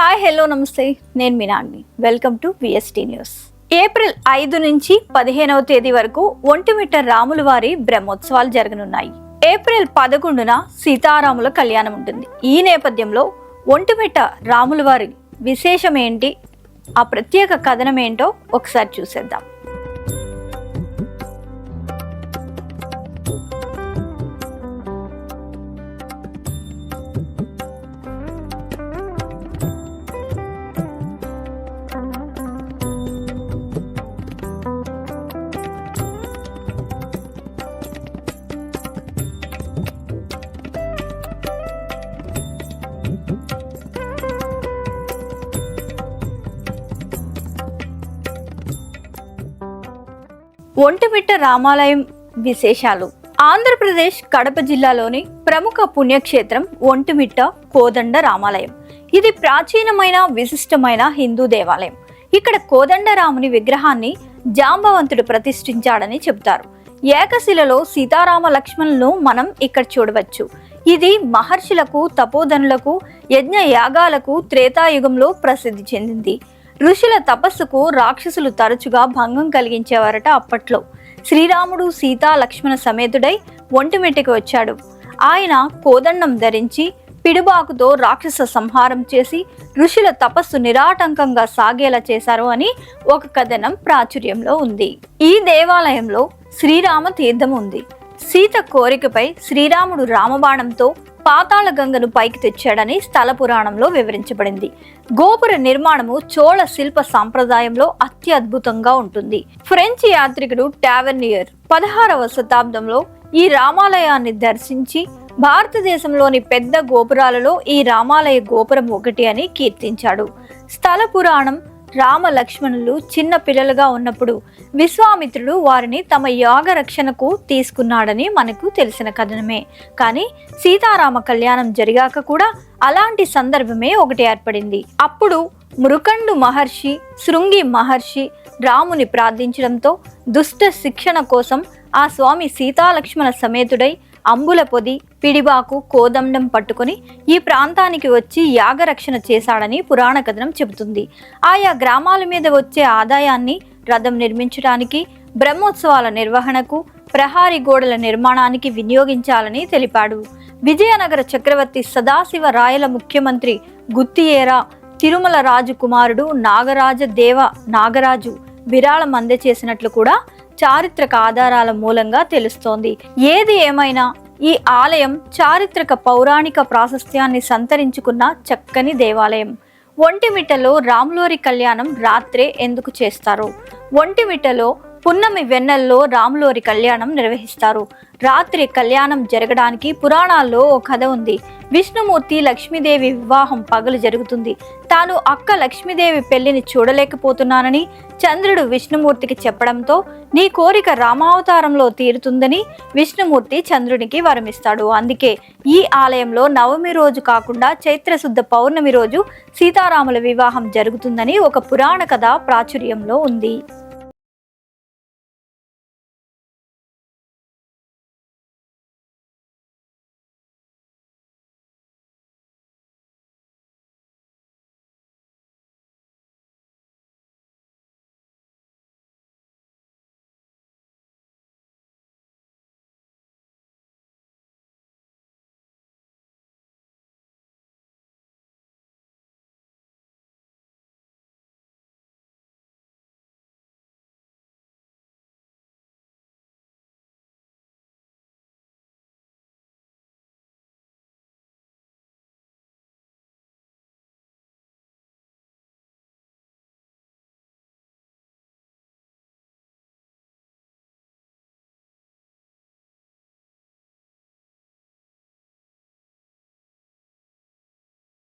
Hi hello నమస్తే, నేను మీనాగ్ని. Welcome to VST news. April 5 నుంచి 15వ తేదీ వరకు ఒంటిమిట్ట రాముల వారి బ్రహ్మోత్సవాలు జరగనున్నాయి. ఏప్రిల్ 11న సీతారాముల కళ్యాణం ఉంటుంది. ఈ నేపథ్యంలో ఒంటిమిట్ట రాముల వారి విశేషం ఏంటి, ఆ ప్రత్యేక కథనం ఏంటో ఒకసారి చూసేద్దాం. ఒంటిమిట్ట రామాలయం విశేషాలు. ఆంధ్రప్రదేశ్ కడప జిల్లాలోని ప్రముఖ పుణ్యక్షేత్రం ఒంటిమిట్ట కోదండ రామాలయం. ఇది ప్రాచీనమైన విశిష్టమైన హిందూ దేవాలయం. ఇక్కడ కోదండరాముని విగ్రహాన్ని జాంబవంతుడు ప్రతిష్ఠించాడని చెబుతారు. ఏకశిలలో సీతారామ లక్ష్మణులను మనం ఇక్కడ చూడవచ్చు. ఇది మహర్షులకు, తపోధనులకు, యజ్ఞ యాగాలకు త్రేతాయుగంలో ప్రసిద్ధి చెందింది. ఋషుల తపస్సుకు రాక్షసులు తరచుగా భంగం కలిగించేవారట. అప్పట్లో శ్రీరాముడు సీతా లక్ష్మణ సమేతుడై ఒంటిమిట్టకి వచ్చాడు. ఆయన కోదండం ధరించి పిడుబాకుతో రాక్షస సంహారం చేసి ఋషుల తపస్సు నిరాటంకంగా సాగేలా చేశారు అని ఒక కథనం ప్రాచుర్యంలో ఉంది. ఈ దేవాలయంలో శ్రీరామ తీర్థం ఉంది. సీత కోరికపై శ్రీరాముడు రామబాణంతో పాతాళ గంగను పైకి తెచ్చాడని స్థల పురాణంలో వివరించబడింది. గోపుర నిర్మాణము చోళ శిల్ప సాంప్రదాయంలో అత్యద్భుతంగా ఉంటుంది. ఫ్రెంచ్ యాత్రికుడు టావెర్నియర్ 16వ శతాబ్దంలో ఈ రామాలయాన్ని దర్శించి భారతదేశంలోని పెద్ద గోపురాలలో ఈ రామాలయ గోపురం ఒకటి అని కీర్తించాడు. స్థల పురాణం రామ లక్ష్మణులు చిన్న పిల్లలుగా ఉన్నప్పుడు విశ్వామిత్రుడు వారిని తమ యాగ రక్షణకు తీసుకున్నాడని మనకు తెలిసిన కథనమే. కానీ సీతారామ కళ్యాణం జరిగాక కూడా అలాంటి సందర్భమే ఒకటి ఏర్పడింది. అప్పుడు మృకండు మహర్షి, శృంగి మహర్షి రాముని ప్రార్థించడంతో దుష్ట శిక్షణ కోసం ఆ స్వామి సీతాలక్ష్మణ సమేతుడై అంబుల పొది, పిడిబాకు, కోదండం పట్టుకొని ఈ ప్రాంతానికి వచ్చి యాగరక్షణ చేశాడని పురాణ కథనం చెబుతుంది. ఆయా గ్రామాల మీద వచ్చే ఆదాయాన్ని రథం నిర్మించడానికి, బ్రహ్మోత్సవాల నిర్వహణకు, ప్రహారీ గోడల నిర్మాణానికి వినియోగించాలని తెలిపాడు. విజయనగర చక్రవర్తి సదాశివ రాయల ముఖ్యమంత్రి గుత్తియేర తిరుమల రాజు కుమారుడు నాగరాజ దేవ నాగరాజు విరాళం అందజేసినట్లు కూడా చారిత్రక ఆధారాల మూలంగా తెలుస్తోంది. ఏది ఏమైనా ఈ ఆలయం చారిత్రక పౌరాణిక ప్రాశస్త్యాన్ని సంతరించుకున్న చక్కని దేవాలయం. ఒంటిమిట్టలో రాములోరి కళ్యాణం రాత్రే ఎందుకు చేస్తారు? ఒంటిమిట్టలో పున్నమి వెన్నెల్లో రాములోరి కళ్యాణం నిర్వహిస్తారు. రాత్రి కళ్యాణం జరగడానికి పురాణాల్లో ఓ కథ ఉంది. విష్ణుమూర్తి లక్ష్మీదేవి వివాహం పగలు జరుగుతుంది. తాను అక్క లక్ష్మీదేవి పెళ్లిని చూడలేకపోతున్నానని చంద్రుడు విష్ణుమూర్తికి చెప్పడంతో నీ కోరిక రామావతారంలో తీరుతుందని విష్ణుమూర్తి చంద్రునికి వరమిస్తాడు. అందుకే ఈ ఆలయంలో నవమి రోజు కాకుండా చైత్రశుద్ధ పౌర్ణమి రోజు సీతారాముల వివాహం జరుగుతుందని ఒక పురాణ కథ ప్రాచుర్యంలో ఉంది.